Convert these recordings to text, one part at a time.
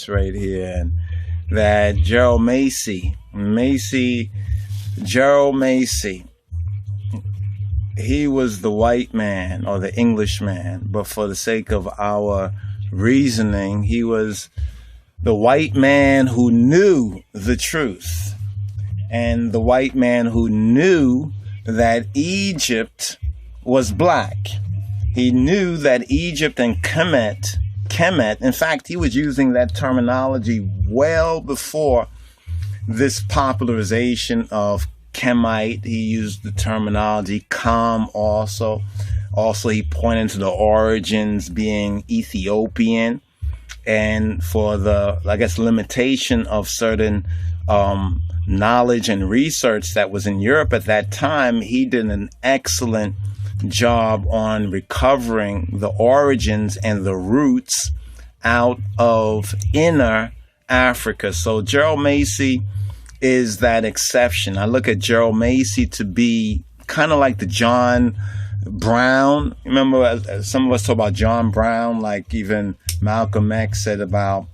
right here, and that Gerald Macy, he was the white man or the Englishman, but for the sake of our reasoning, he was the white man who knew the truth, and the white man who knew that Egypt was black. He knew that Egypt and Kemet, in fact, he was using that terminology well before this popularization of Kemite. He used the terminology Kam also. Also, he pointed to the origins being Ethiopian, and for the, I guess, limitation of certain knowledge and research that was in Europe at that time, he did an excellent job on recovering the origins and the roots out of inner Africa. So Gerald Macy is that exception. I look at Gerald Macy to be kind of like the John Brown. Remember, some of us talk about John Brown, like even Malcolm X said about,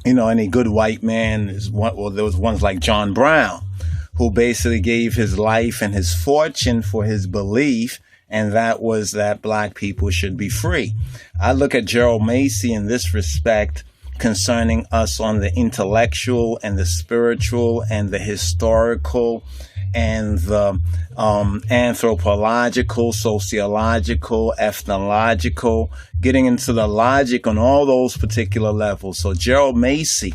any good white man is one. Well, there was ones like John Brown, who basically gave his life and his fortune for his belief, and that was that black people should be free. I look at Gerald Macy in this respect concerning us on the intellectual and the spiritual and the historical and the anthropological, sociological, ethnological, getting into the logic on all those particular levels. So Gerald Macy,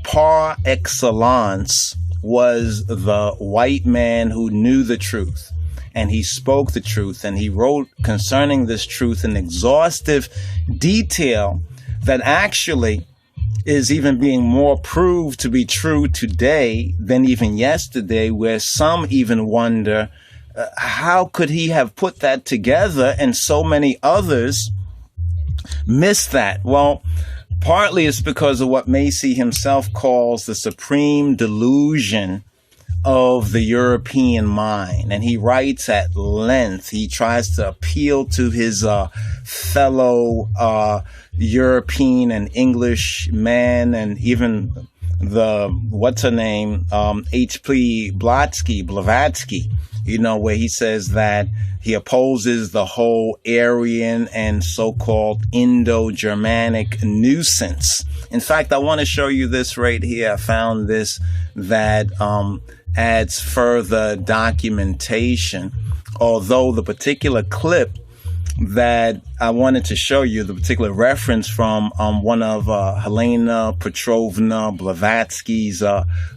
par excellence, was the white man who knew the truth, and he spoke the truth, and he wrote concerning this truth in exhaustive detail that actually is even being more proved to be true today than even yesterday, where some even wonder, how could he have put that together and so many others miss that? Well, partly it's because of what Macy himself calls the supreme delusion of the European mind. And he writes at length. He tries to appeal to his fellow European and English man, and even the, what's her name, H.P. Blavatsky, where he says that he opposes the whole Aryan and so-called Indo-Germanic nuisance. In fact, I want to show you this right here. I found this that adds further documentation, although the particular clip that I wanted to show you, the particular reference from one of Helena Petrovna Blavatsky's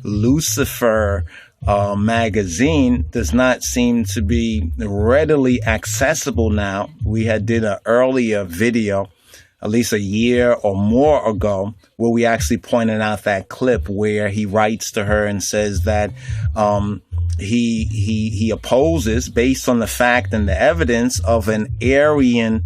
Lucifer magazine, does not seem to be readily accessible now. We had did an earlier video, at least a year or more ago, where we actually pointed out that clip where he writes to her and says that he opposes, based on the fact and the evidence of an Aryan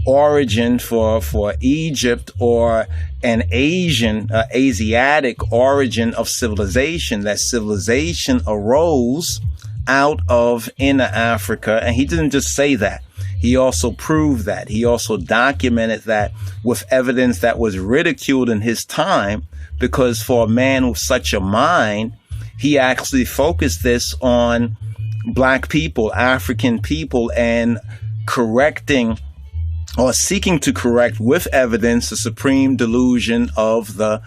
origin for Egypt, or an Asiatic origin of civilization, that civilization arose out of inner Africa. And he didn't just say that. He also proved that. He also documented that with evidence that was ridiculed in his time, because for a man with such a mind, he actually focused this on black people, African people, and correcting or seeking to correct with evidence the supreme delusion of the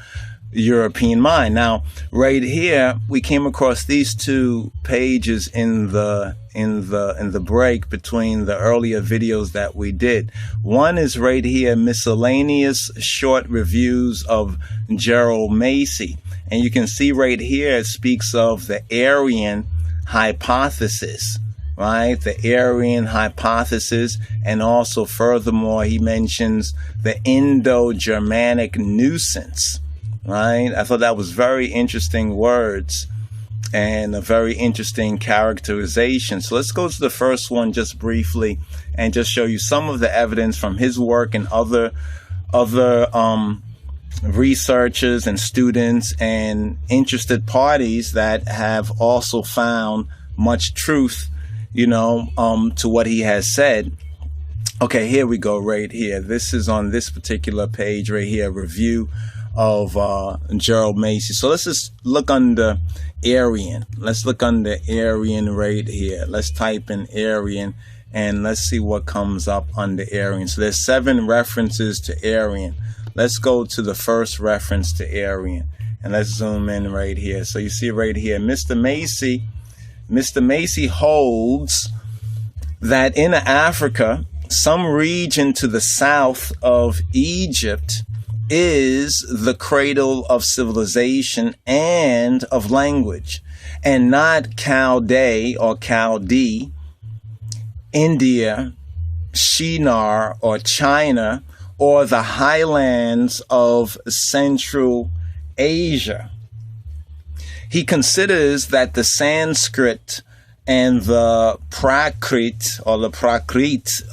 European mind. Now, right here, we came across these two pages in the break between the earlier videos that we did. One is right here, miscellaneous short reviews of Gerald Macy. And you can see right here, it speaks of the Aryan hypothesis, right? The Aryan hypothesis. And also, furthermore, he mentions the Indo-Germanic nuisance, right? I thought that was very interesting words and a very interesting characterization. So let's go to the first one just briefly and just show you some of the evidence from his work and other researchers and students and interested parties that have also found much truth, to what he has said. Okay, here we go right here. This is on this particular page right here, review of Gerald Macy. So let's just look under Aryan. Let's look under Aryan right here. Let's type in Aryan and let's see what comes up under Aryan. So there's 7 references to Aryan. Let's go to the first reference to Aryan and let's zoom in right here. So you see right here, Mr. Macy holds that in Africa, some region to the south of Egypt is the cradle of civilization and of language, and not Chaldee or Chaldee, India, Shinar or China, or the highlands of Central Asia. He considers that the Sanskrit and the Prakrit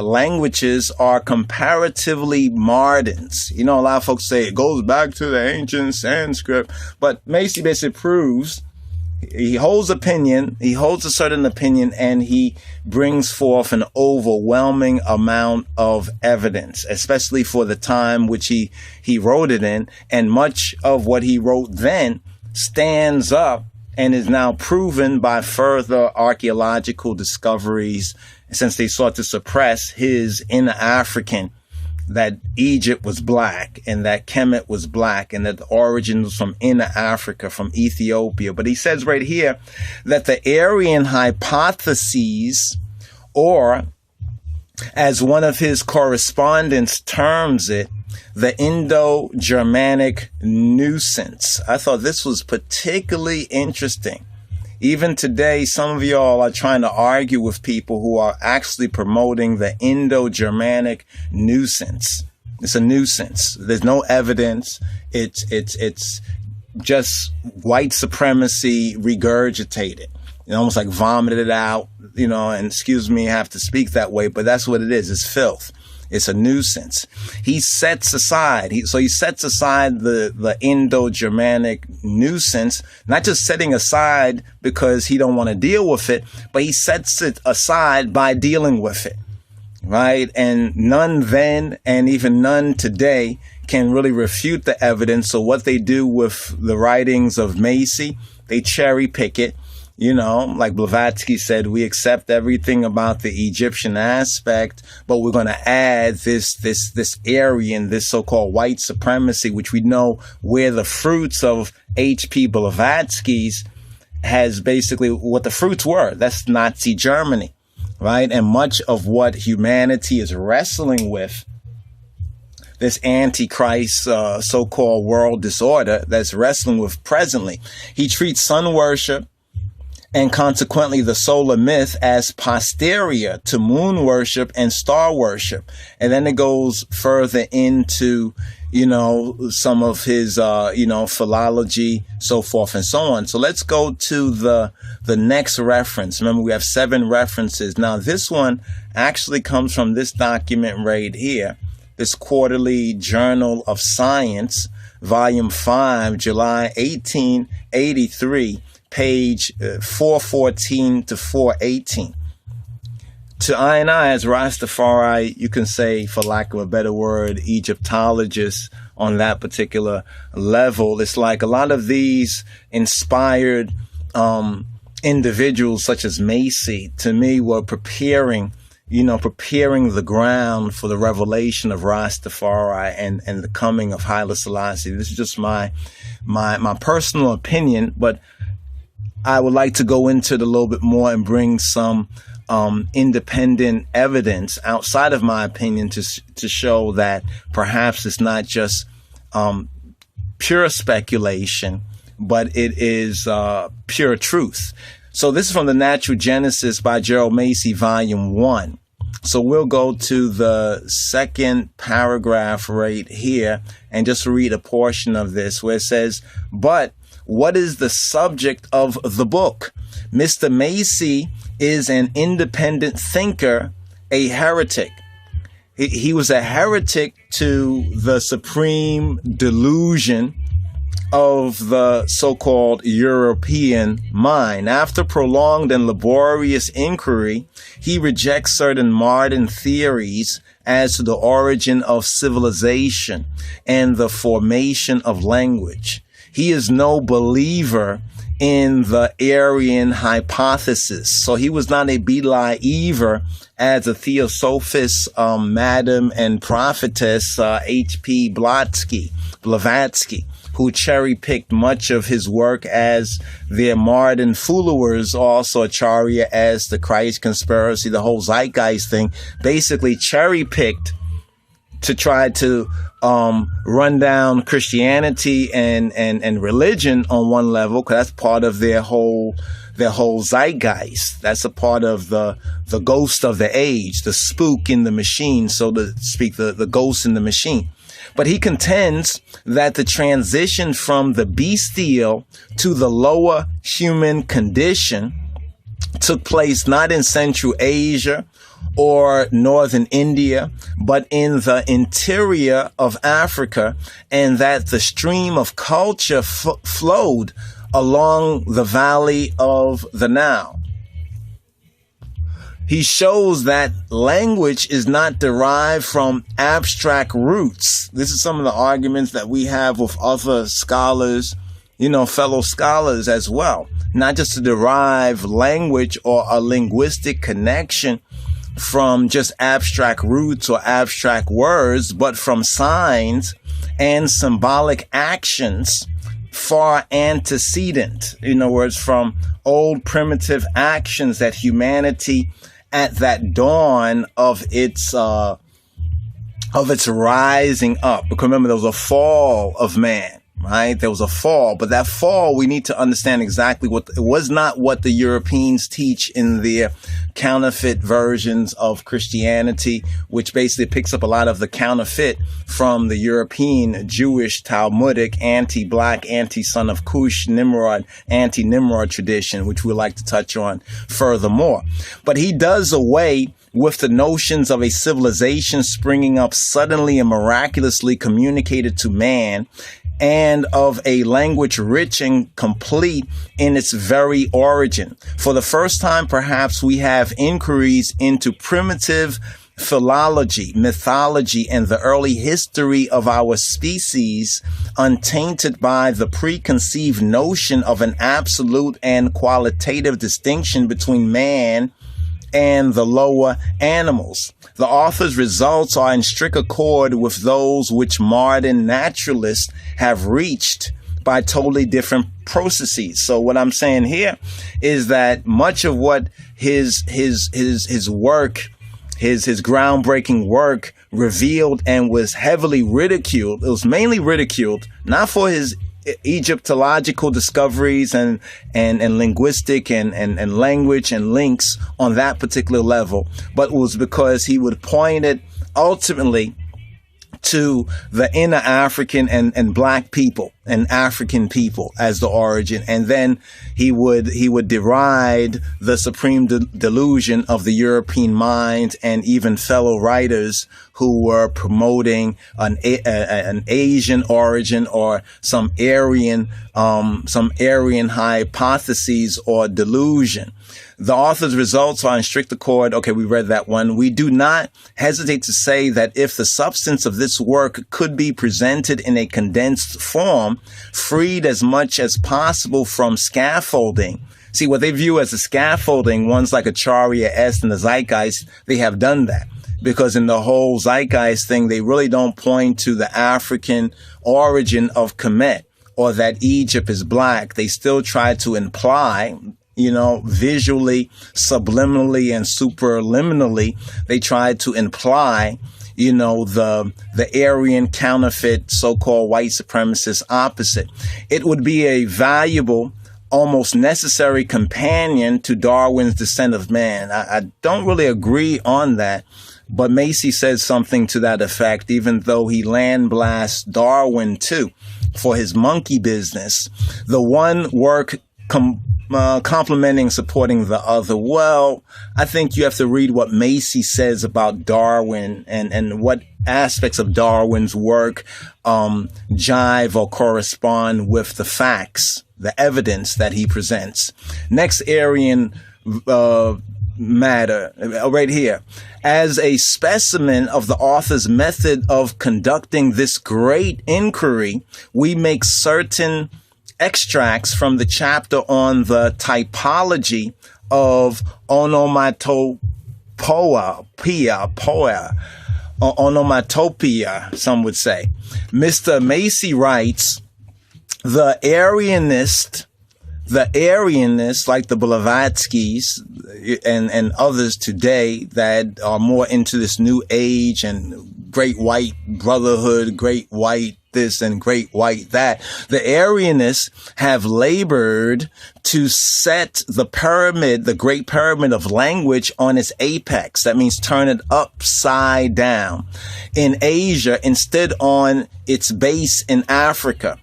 languages are comparatively modern. You know, a lot of folks say it goes back to the ancient Sanskrit, but Macy basically proves he holds a certain opinion, and he brings forth an overwhelming amount of evidence, especially for the time which he wrote it in, and much of what he wrote then stands up and is now proven by further archaeological discoveries, since they sought to suppress his inner African, that Egypt was black and that Kemet was black and that the origin was from inner Africa, from Ethiopia. But he says right here that the Aryan hypotheses, or as one of his correspondents terms it, the Indo-Germanic nuisance. I thought this was particularly interesting. Even today, some of y'all are trying to argue with people who are actually promoting the Indo-Germanic nuisance. It's a nuisance. There's no evidence. It's just white supremacy regurgitated. Almost like vomited it out, and excuse me, I have to speak that way, but that's what it is. It's filth. It's a nuisance. He sets aside the Indo-Germanic nuisance, not just setting aside because he don't want to deal with it, but he sets it aside by dealing with it, right? And none then, and even none today, can really refute the evidence. So what they do with the writings of Macy, they cherry pick it. Like Blavatsky said, we accept everything about the Egyptian aspect, but we're going to add this Aryan, this so-called white supremacy, which we know where the fruits of H.P. Blavatsky's has basically what the fruits were. That's Nazi Germany, right? And much of what humanity is wrestling with, this antichrist so-called world disorder that's wrestling with presently. He treats sun worship and consequently the solar myth as posterior to moon worship and star worship. And then it goes further into, some of his, philology, so forth and so on. So let's go to the next reference. Remember, we have 7 references. Now, this one actually comes from this document right here, this Quarterly Journal of Science, Volume 5, July 1883. Page 414 to 418. To I and I, as Rastafari, you can say, for lack of a better word, Egyptologists on that particular level. It's like a lot of these inspired individuals, such as Macy, to me, were preparing the ground for the revelation of Rastafari and the coming of Haile Selassie. This is just my personal opinion, but I would like to go into it a little bit more and bring some independent evidence outside of my opinion to show that perhaps it's not just pure speculation, but it is pure truth. So this is from the Natural Genesis by Gerald Macy, Volume 1. So we'll go to the second paragraph right here and just read a portion of this where it says, "But what is the subject of the book? Mr. Macy is an independent thinker, a heretic. He was a heretic to the supreme delusion of the so-called European mind. After prolonged and laborious inquiry, he rejects certain modern theories as to the origin of civilization and the formation of language. He is no believer in the Aryan hypothesis. So he was not a believer as a theosophist, madam and prophetess H.P. Blavatsky, who cherry-picked much of his work as their modern followers, also Acharya as the Christ conspiracy, the whole zeitgeist thing, basically cherry-picked to try to run down Christianity and religion on one level, because that's part of their whole zeitgeist. That's a part of the ghost of the age, the spook in the machine, so to speak, the ghost in the machine. But he contends that the transition from the bestial to the lower human condition took place not in Central Asia or northern India, but in the interior of Africa, and that the stream of culture flowed along the valley of the Nile. He shows that language is not derived from abstract roots. This is some of the arguments that we have with other scholars, fellow scholars as well. Not just to derive language or a linguistic connection from just abstract roots or abstract words, but from signs and symbolic actions far antecedent. In other words, from old primitive actions that humanity at that dawn of its rising up. Because remember, there was a fall of man, right? There was a fall, but that fall, we need to understand exactly it was not what the Europeans teach in their counterfeit versions of Christianity, which basically picks up a lot of the counterfeit from the European Jewish Talmudic anti-black, anti-son of Cush, Nimrod, anti-Nimrod tradition, which we like to touch on furthermore. But he does away with the notions of a civilization springing up suddenly and miraculously communicated to man, and of a language rich and complete in its very origin. For the first time, perhaps, we have inquiries into primitive philology, mythology, and the early history of our species, untainted by the preconceived notion of an absolute and qualitative distinction between man and the lower animals. The author's results are in strict accord with those which modern naturalists have reached by totally different processes. So what I'm saying here is that much of what his work, his groundbreaking work revealed and was heavily ridiculed, it was mainly ridiculed, not for his Egyptological discoveries and linguistic and language and links on that particular level, but was because he would point it ultimately to the inner African and black people and African people as the origin. And then he would deride the supreme delusion of the European mind and even fellow writers who were promoting an Asian origin or some Aryan hypotheses or delusion. The author's results are in strict accord. Okay, we read that one. We do not hesitate to say that if the substance of this work could be presented in a condensed form, freed as much as possible from scaffolding. See, what they view as a scaffolding, ones like Acharya S and the Zeitgeist, they have done that. Because in the whole Zeitgeist thing, they really don't point to the African origin of Kemet or that Egypt is black. They still try to imply, visually, subliminally, and superliminally, they try to imply, the Aryan counterfeit, so-called white supremacist opposite. It would be a valuable, almost necessary companion to Darwin's Descent of Man. I don't really agree on that, but Macy says something to that effect, even though he land blasts Darwin too for his monkey business. The one work complementing, supporting the other. Well, I think you have to read what Macy says about Darwin and what aspects of Darwin's work jive or correspond with the facts, the evidence that he presents. Next Aryan matter right here. As a specimen of the author's method of conducting this great inquiry, we make certain extracts from the chapter on the typology of onomatopoeia, some would say. Mr. Macy writes, the Aryanists, like the Blavatsky's and others today that are more into this new age and great white brotherhood, great white this and great white that, the Aryanists have labored to set the pyramid, the great pyramid of language, on its apex. That means turn it upside down in Asia, instead on its base in Africa,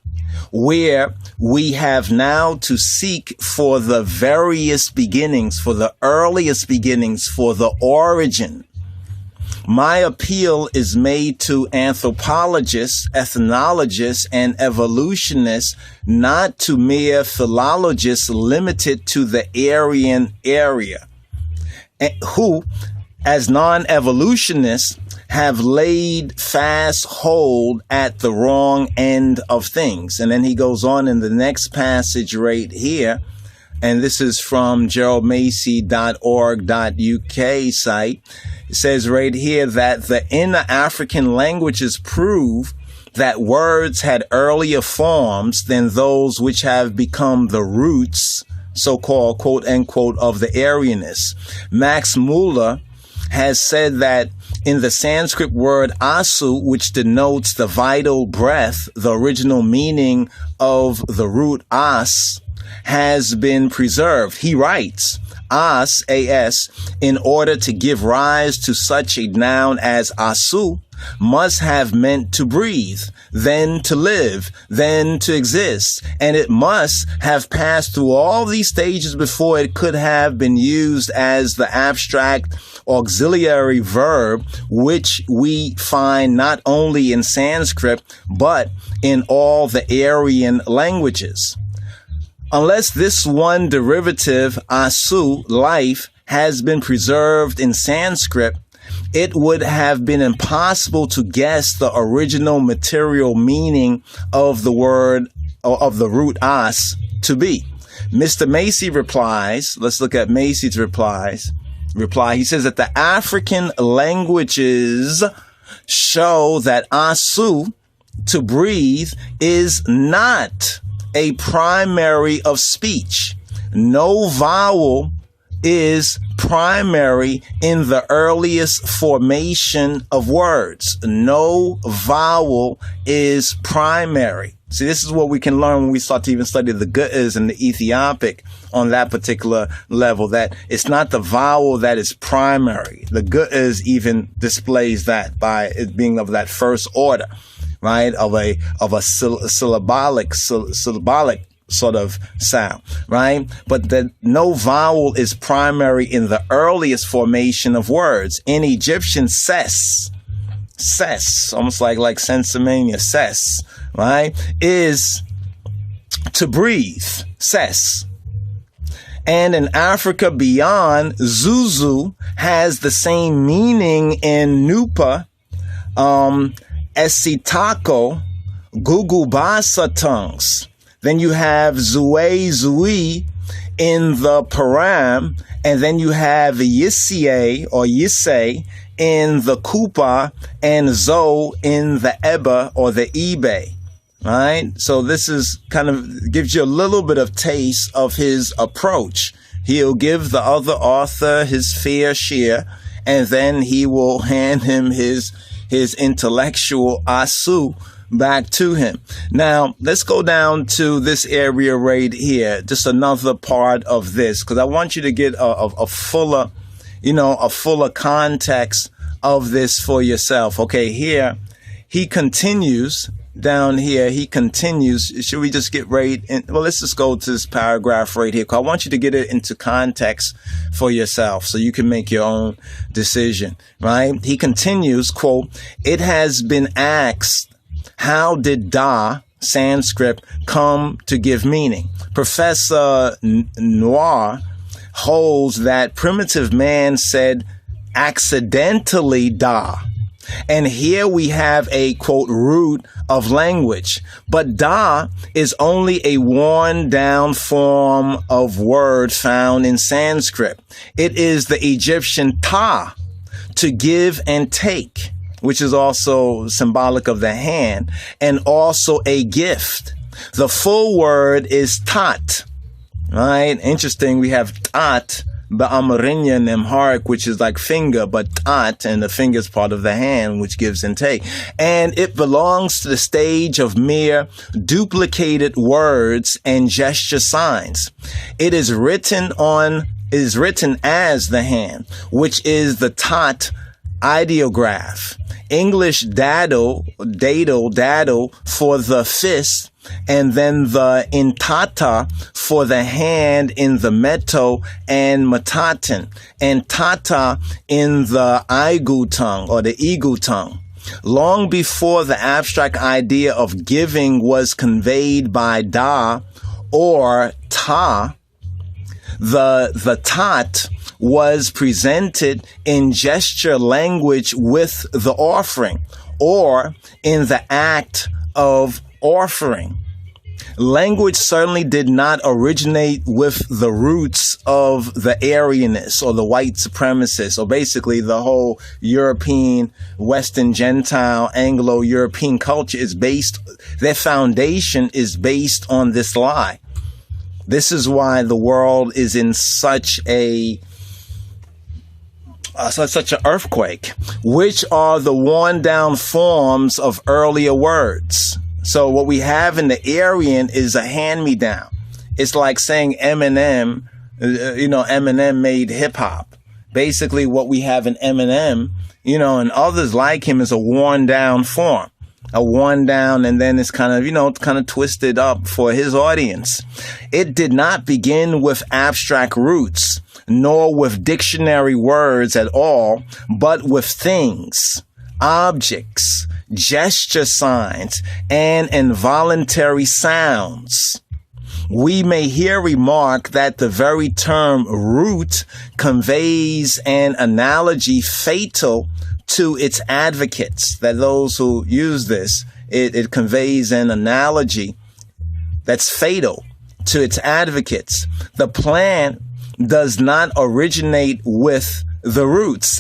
where we have now to seek for the various beginnings, for the earliest beginnings, for the origin. My appeal is made to anthropologists, ethnologists, and evolutionists, not to mere philologists limited to the Aryan area, who, as non-evolutionists, have laid fast hold at the wrong end of things. And then he goes on in the next passage right here, and this is from geraldmacy.org.uk site. It says right here that the inner African languages prove that words had earlier forms than those which have become the roots, so-called quote unquote, of the Aryanists. Max Muller has said that in the Sanskrit word asu, which denotes the vital breath, the original meaning of the root as has been preserved. He writes, as, as, in order to give rise to such a noun as asu, must have meant to breathe, then to live, then to exist. And it must have passed through all these stages before it could have been used as the abstract auxiliary verb, which we find not only in Sanskrit, but in all the Aryan languages. Unless this one derivative, asu, life, has been preserved in Sanskrit, it would have been impossible to guess the original material meaning of the word, or of the root as, to be. Mr. Macy replies, let's look at Macy's reply. He says that the African languages show that asu, to breathe, is not a primary of speech. No vowel is primary in the earliest formation of words. No vowel is primary. See, this is what we can learn when we start to even study the Gu'as and the Ethiopic on that particular level, that it's not the vowel that is primary. The Gu'as even displays that by it being of that first order, right? Of a syllabic sort of sound, right? But that no vowel is primary in the earliest formation of words. In Egyptian, ses, almost like sensimania, ses, right, is to breathe, ses. And in Africa beyond, zuzu has the same meaning in Nupa, Esitako, Gugubasa tongues. Then you have Zue Zui in the Param, and then you have Yisie or Yise in the Kupa, and Zo in the Eba or the Ibe. Right? So this is kind of gives you a little bit of taste of his approach. He'll give the other author his fair share, and then he will hand him his intellectual asu back to him. Now, let's go down to this area right here, just another part of this, because I want you to get a fuller context of this for yourself. Okay, here he continues. Down here, he continues. Should we just get right in? Well, let's just go to this paragraph right here, because I want you to get it into context for yourself so you can make your own decision, right? He continues, quote, "It has been asked, how did Da, Sanskrit, come to give meaning?" Professor Noir holds that primitive man said accidentally da. And here we have a, quote, root of language. But da is only a worn down form of word found in Sanskrit. It is the Egyptian ta, to give and take, which is also symbolic of the hand, and also a gift. The full word is tat, right? Interesting, we have tat, Ba'amarinya and Amharic, which is like finger, but tat, and the finger is part of the hand, which gives and take. And it belongs to the stage of mere duplicated words and gesture signs. It is written as the hand, which is the tat ideograph. English dado for the fist, and then the intata for the hand in the meto and matatin, and tata in the igu tongue or the igu tongue. Long before the abstract idea of giving was conveyed by da or ta, the tat was presented in gesture language with the offering, or in the act of offering. Language certainly did not originate with the roots of the Aryanists or the white supremacists, or basically the whole European, Western, Gentile, Anglo-European culture is based, their foundation is based on this lie. This is why the world is in such an earthquake, which are the worn down forms of earlier words. So what we have in the Aryan is a hand-me-down. It's like saying Eminem, Eminem made hip hop. Basically what we have in Eminem, and others like him is a worn down form. A worn down, and then it's kind of twisted up for his audience. It did not begin with abstract roots, nor with dictionary words at all, but with things, objects, gesture signs, and involuntary sounds. We may here remark that the very term root conveys an analogy fatal to its advocates, that those who use this, it conveys an analogy that's fatal to its advocates. The plant does not originate with the roots,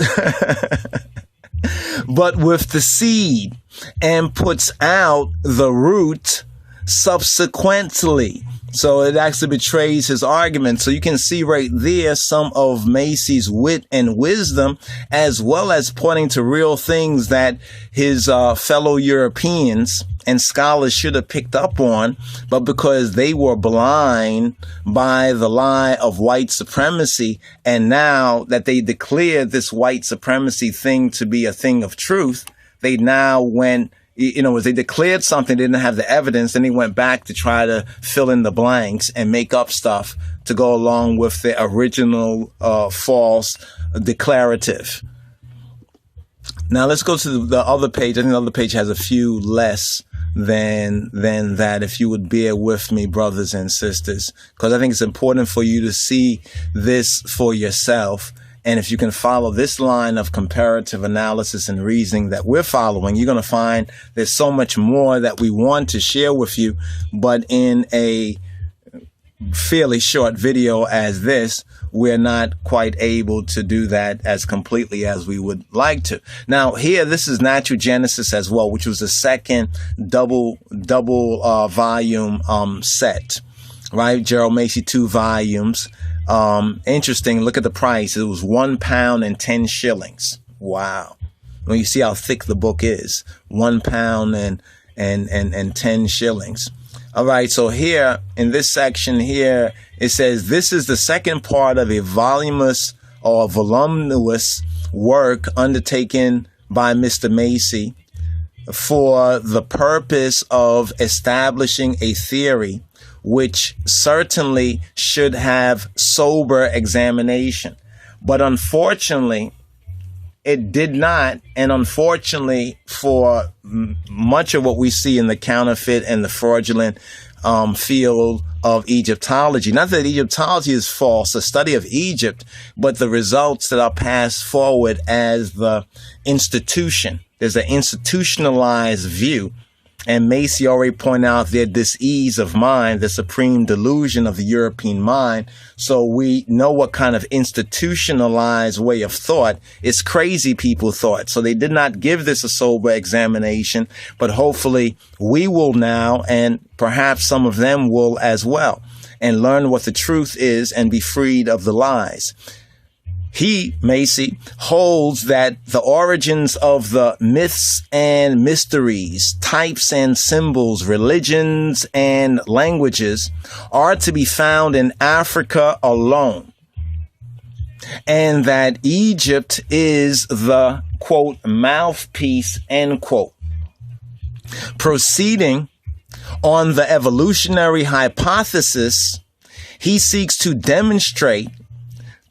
but with the seed, and puts out the root subsequently. So it actually betrays his argument. So you can see right there some of Macy's wit and wisdom, as well as pointing to real things that his fellow Europeans and scholars should have picked up on, but because they were blind by the lie of white supremacy, and now that they declared this white supremacy thing to be a thing of truth, they now went, as they declared something, they didn't have the evidence, then they went back to try to fill in the blanks and make up stuff to go along with the original false declarative. Now let's go to the other page. I think the other page has a few less than that, if you would bear with me, brothers and sisters, because I think it's important for you to see this for yourself. And if you can follow this line of comparative analysis and reasoning that we're following, you're going to find there's so much more that we want to share with you. But in a fairly short video as this, we're not quite able to do that as completely as we would like to. Now here, this is Natural Genesis as well, which was the second double volume set, right? Gerald Macy, 2 volumes. Interesting. Look at the price. It was £1 and 10 shillings. Wow. Well, you see how thick the book is. £1 and 10 shillings. All right. So here in this section here, it says this is the second part of a voluminous work undertaken by Mr. Macy for the purpose of establishing a theory which certainly should have sober examination. But unfortunately, it did not. And unfortunately, for much of what we see in the counterfeit and the fraudulent field of Egyptology. Not that Egyptology is false, the study of Egypt, but the results that are passed forward as the institution. There's an institutionalized view. And Macy already pointed out their dis-ease of mind, the supreme delusion of the European mind. So we know what kind of institutionalized way of thought is crazy people thought. So they did not give this a sober examination, but hopefully we will now, and perhaps some of them will as well, and learn what the truth is and be freed of the lies. He, Macy, holds that the origins of the myths and mysteries, types and symbols, religions and languages are to be found in Africa alone. And that Egypt is the, quote, mouthpiece, end quote. Proceeding on the evolutionary hypothesis, he seeks to demonstrate,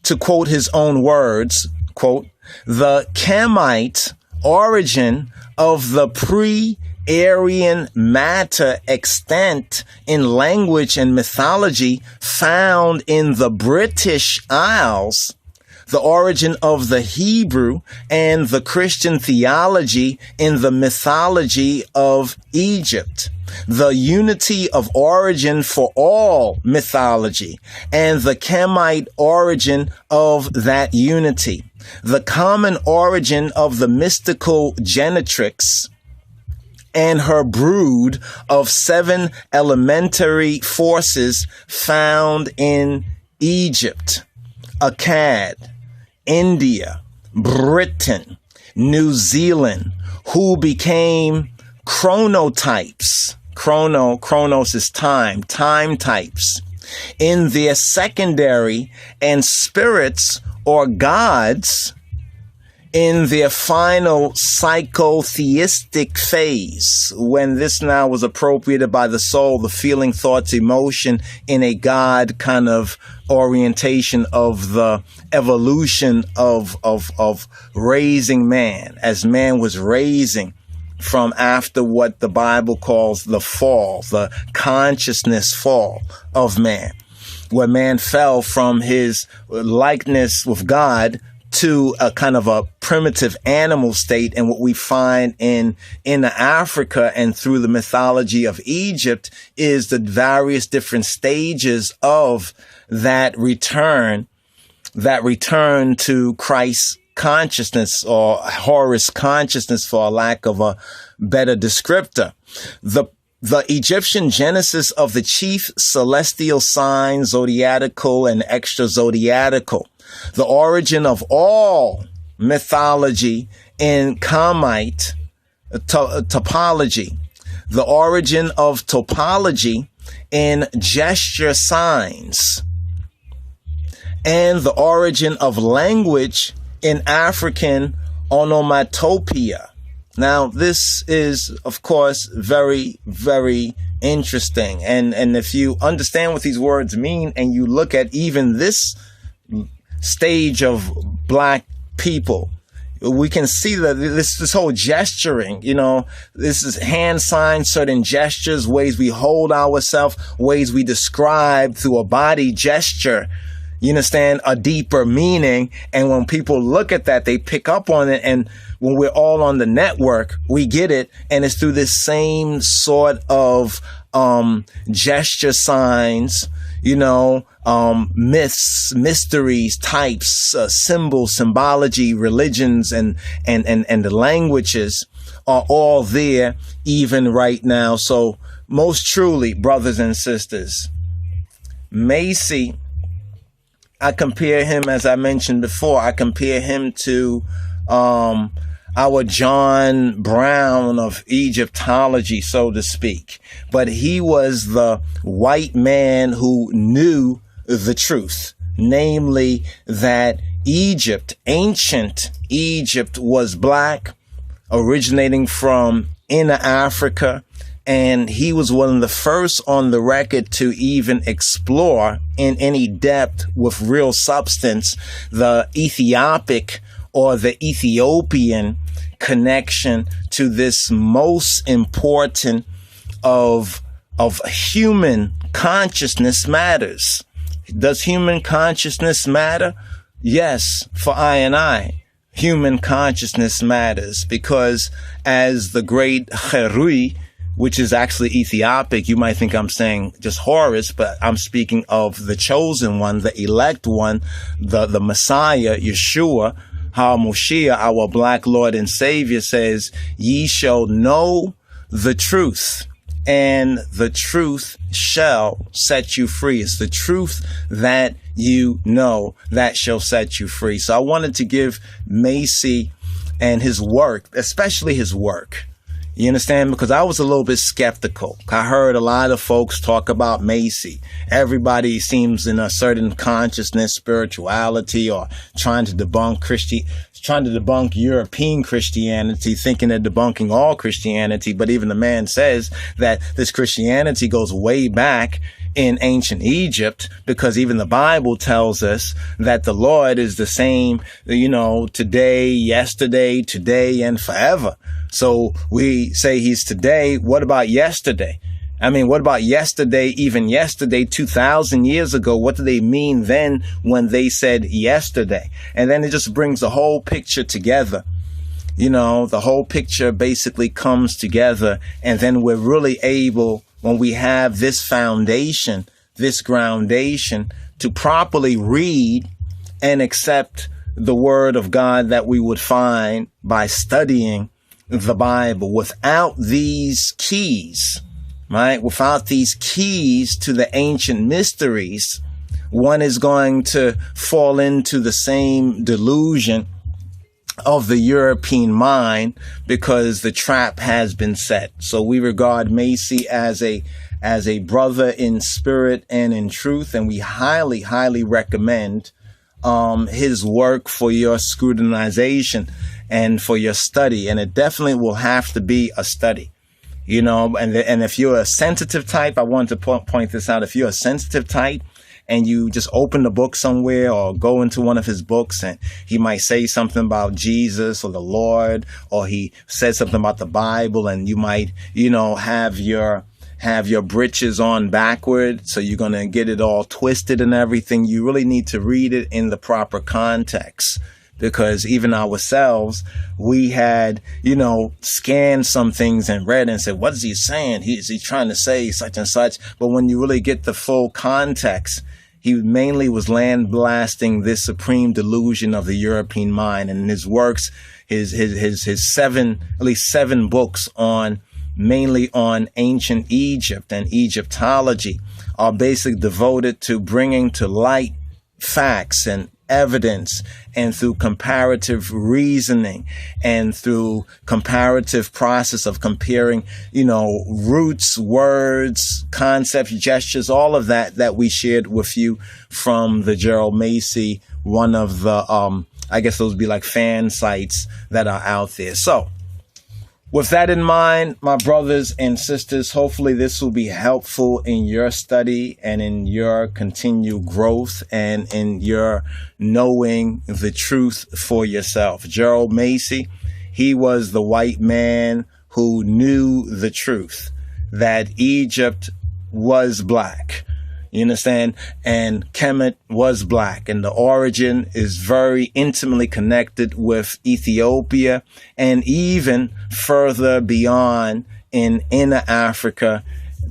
to quote his own words, quote, the Kamite origin of the pre-Aryan matter extant in language and mythology found in the British Isles, the origin of the Hebrew and the Christian theology in the mythology of Egypt, the unity of origin for all mythology, and the Kamite origin of that unity, the common origin of the mystical genetrix and her brood of 7 elementary forces found in Egypt, Akkad, India, Britain, New Zealand, who became chronotypes. Chronos is time types in their secondary, and spirits or gods in their final psychotheistic phase, when this now was appropriated by the soul, the feeling, thoughts, emotion in a God kind of orientation of the evolution of raising man, as man was raising from after what the Bible calls the fall, the consciousness fall of man, where man fell from his likeness with God to a kind of a primitive animal state. And what we find in Africa and through the mythology of Egypt is the various different stages of that return to Christ's consciousness, or Horus consciousness, for a lack of a better descriptor. The Egyptian genesis of the chief celestial signs, zodiacal and extra zodiacal, the origin of all mythology in Kamite topology, the origin of topology in gesture signs, and the origin of language in African onomatopoeia. Now, this is, of course, very, very interesting. And if you understand what these words mean, and you look at even this stage of Black people, we can see that this whole gesturing, this is hand signs, certain gestures, ways we hold ourselves, ways we describe through a body gesture, you understand, a deeper meaning. And when people look at that, they pick up on it. And when we're all on the network, we get it. And it's through this same sort of gesture signs, myths, mysteries, types, symbols, symbology, religions, and the languages are all there even right now. So most truly, brothers and sisters, Macy, I compare him, as I mentioned before, I compare him to our John Brown of Egyptology, so to speak. But he was the white man who knew the truth, namely that Egypt, ancient Egypt, was Black, originating from inner Africa. And he was one of the first on the record to even explore in any depth with real substance the Ethiopic or the Ethiopian connection to this most important of of human consciousness matters. Does human consciousness matter? Yes, for I and I. Human consciousness matters because as the great Cherui, which is actually Ethiopic, you might think I'm saying just Horus, but I'm speaking of the chosen one, the elect one, the Messiah, Yeshua, HaMoshiach, our black Lord and Savior says, ye shall know the truth, and the truth shall set you free. It's the truth that you know that shall set you free. So I wanted to give Macy and his work, especially his work. You understand? Because I was a little bit skeptical. I heard a lot of folks talk about Macy. Everybody seems in a certain consciousness, spirituality, or trying to debunk European Christianity, thinking they're debunking all Christianity. But even the man says that this Christianity goes way back in ancient Egypt, because even the Bible tells us that the Lord is the same, today, yesterday, today, and forever. So we say he's today. What about yesterday? I mean, what about yesterday, even yesterday, 2,000 years ago? What do they mean then when they said yesterday? And then it just brings the whole picture together. The whole picture basically comes together. And then we're really able, when we have this foundation, this groundation, to properly read and accept the word of God that we would find by studying the Bible. Without these keys, right? Without these keys to the ancient mysteries, one is going to fall into the same delusion of the European mind, because the trap has been set. So we regard Macy as a brother in spirit and in truth, and we highly, highly recommend his work for your scrutinization and for your study. And it definitely will have to be a study, and if you're a sensitive type, I want to point this out. If you're a sensitive type and you just open the book somewhere or go into one of his books and he might say something about Jesus or the Lord, or he says something about the Bible, and you might, have your britches on backward, so you're going to get it all twisted and everything. You really need to read it in the proper context, because even ourselves, we had, scanned some things and read and said, what is he saying? Is he trying to say such and such? But when you really get the full context, he mainly was land blasting this supreme delusion of the European mind. And his works, his at least seven books mainly on ancient Egypt and Egyptology, are basically devoted to bringing to light facts and evidence, and through comparative reasoning and through comparative process of comparing, roots, words, concepts, gestures, all of that we shared with you from the Gerald Macy, one of the, I guess those would be like fan sites that are out there. So with that in mind, my brothers and sisters, hopefully this will be helpful in your study and in your continued growth and in your knowing the truth for yourself. Gerald Macy, he was the white man who knew the truth that Egypt was black. You understand? And Kemet was black, and the origin is very intimately connected with Ethiopia and even further beyond in inner Africa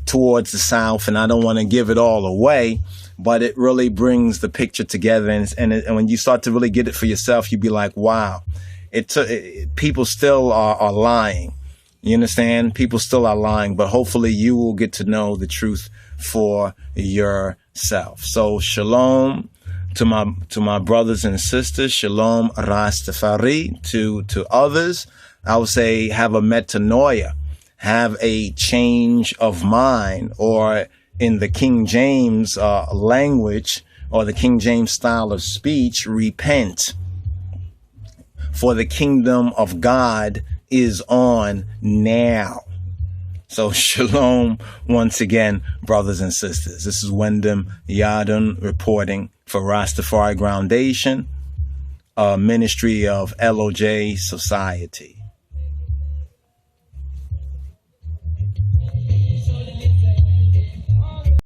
towards the south. And I don't want to give it all away, but it really brings the picture together. And when you start to really get it for yourself, you'd be like, wow, people still are lying. You understand? People still are lying, but hopefully you will get to know the truth for yourself. So shalom to my brothers and sisters. Shalom Rastafari to others. I would say have a metanoia, have a change of mind, or in the King James language or the King James style of speech, repent. For the kingdom of God is on now. So shalom once again, brothers and sisters. This is Wyndham Yadun reporting for Rastafari Groundation, a ministry of LOJ Society.